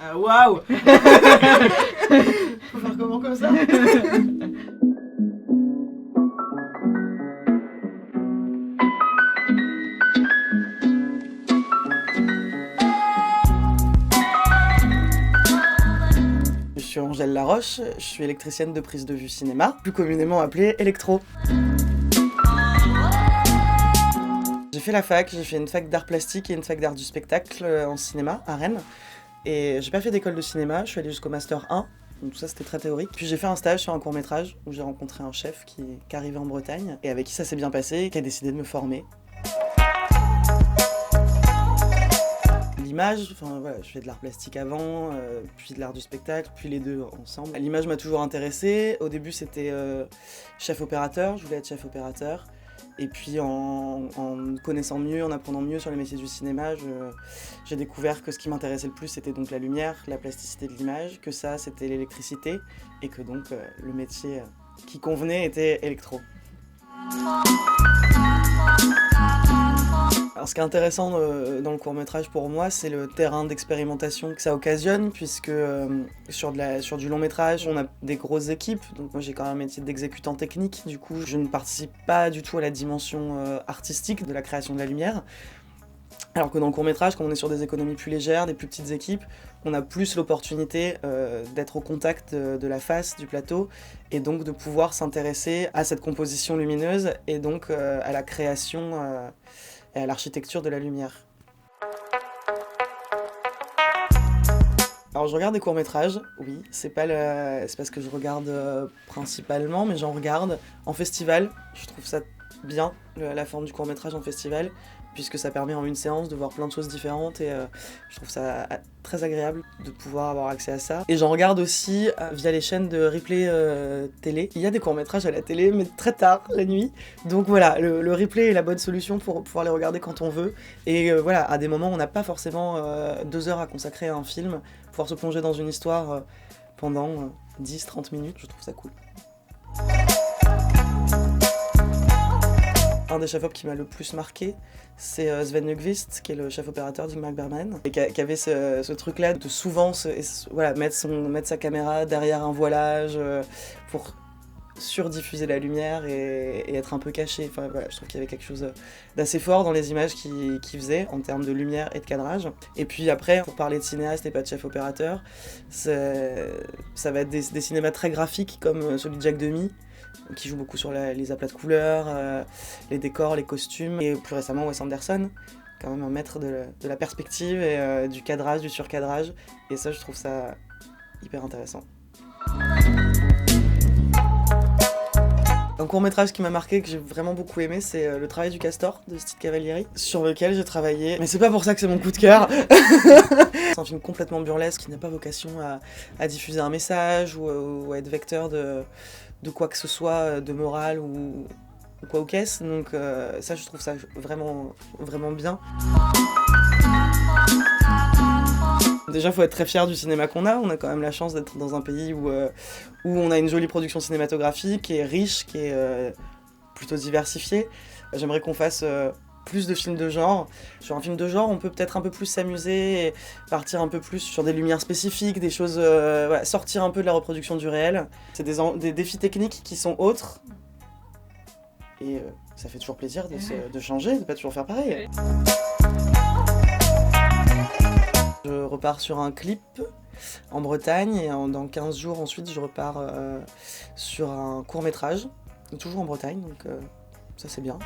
Ah waouh. Faut faire comment comme ça? Je suis Angèle Laroche, je suis électricienne de prise de vue cinéma, plus communément appelée électro. J'ai fait la fac, j'ai fait une fac d'art plastique et une fac d'art du spectacle en cinéma à Rennes. Et j'ai pas fait d'école de cinéma, je suis allée jusqu'au master 1, donc tout ça c'était très théorique. Puis j'ai fait un stage sur un court-métrage où j'ai rencontré un chef qui arrivait en Bretagne et avec qui ça s'est bien passé, qui a décidé de me former. L'image, enfin voilà, je fais de l'art plastique avant, puis de l'art du spectacle, puis les deux ensemble. L'image m'a toujours intéressée. Au début c'était chef opérateur, je voulais être chef opérateur. Et puis en connaissant mieux, en apprenant mieux sur les métiers du cinéma, j'ai découvert que ce qui m'intéressait le plus c'était donc la lumière, la plasticité de l'image, que ça c'était l'électricité, et que donc le métier qui convenait était électro. Alors, ce qui est intéressant dans le court-métrage pour moi, c'est le terrain d'expérimentation que ça occasionne, puisque sur du long-métrage, on a des grosses équipes, donc moi j'ai quand même un métier d'exécutant technique, du coup je ne participe pas du tout à la dimension artistique de la création de la lumière. Alors que dans le court-métrage, quand on est sur des économies plus légères, des plus petites équipes, on a plus l'opportunité d'être au contact de la face du plateau et donc de pouvoir s'intéresser à cette composition lumineuse et donc à la création et à l'architecture de la lumière. Alors je regarde des courts-métrages, oui, c'est parce que je regarde principalement, mais j'en regarde en festival. Je trouve ça bien, la forme du court-métrage en festival, puisque ça permet en une séance de voir plein de choses différentes et je trouve ça très agréable de pouvoir avoir accès à ça. Et j'en regarde aussi via les chaînes de replay télé. Il y a des courts-métrages à la télé, mais très tard, la nuit. Donc voilà, le replay est la bonne solution pour pouvoir les regarder quand on veut. Et voilà, à des moments où on n'a pas forcément 2 heures à consacrer à un film, pouvoir se plonger dans une histoire pendant 10-30 minutes, je trouve ça cool. Un des chefs-op qui m'a le plus marqué, c'est Sven Nykvist, qui est le chef opérateur d'Ingmar Bergman, et qui avait ce truc-là de souvent mettre sa caméra derrière un voilage pour surdiffuser la lumière et être un peu caché. Enfin, voilà, je trouve qu'il y avait quelque chose d'assez fort dans les images qu'il faisait en termes de lumière et de cadrage. Et puis après, pour parler de cinéaste et pas de chef opérateur, ça va être des cinémas très graphiques comme celui de Jacques Demy, qui joue beaucoup sur les aplats de couleurs, les décors, les costumes, et plus récemment Wes Anderson, quand même un maître de la perspective et du cadrage, du surcadrage, et ça je trouve ça hyper intéressant. Un court-métrage qui m'a marqué, que j'ai vraiment beaucoup aimé, c'est Le travail du castor de Steve Cavalieri, sur lequel j'ai travaillé, mais c'est pas pour ça que c'est mon coup de cœur. C'est un film complètement burlesque qui n'a pas vocation à diffuser un message ou à être vecteur de quoi que ce soit, de morale ou quoi ou qu'est-ce, donc ça je trouve ça vraiment, vraiment bien. Déjà, il faut être très fier du cinéma qu'on a. On a quand même la chance d'être dans un pays où on a une jolie production cinématographique, qui est riche, qui est plutôt diversifiée. J'aimerais qu'on fasse plus de films de genre. Sur un film de genre, on peut peut-être un peu plus s'amuser et partir un peu plus sur des lumières spécifiques, des choses, voilà, sortir un peu de la reproduction du réel. C'est des défis techniques qui sont autres. Et ça fait toujours plaisir de changer, de pas toujours faire pareil. Je repars sur un clip en Bretagne et dans 15 jours ensuite je repars sur un court-métrage, toujours en Bretagne, donc ça c'est bien.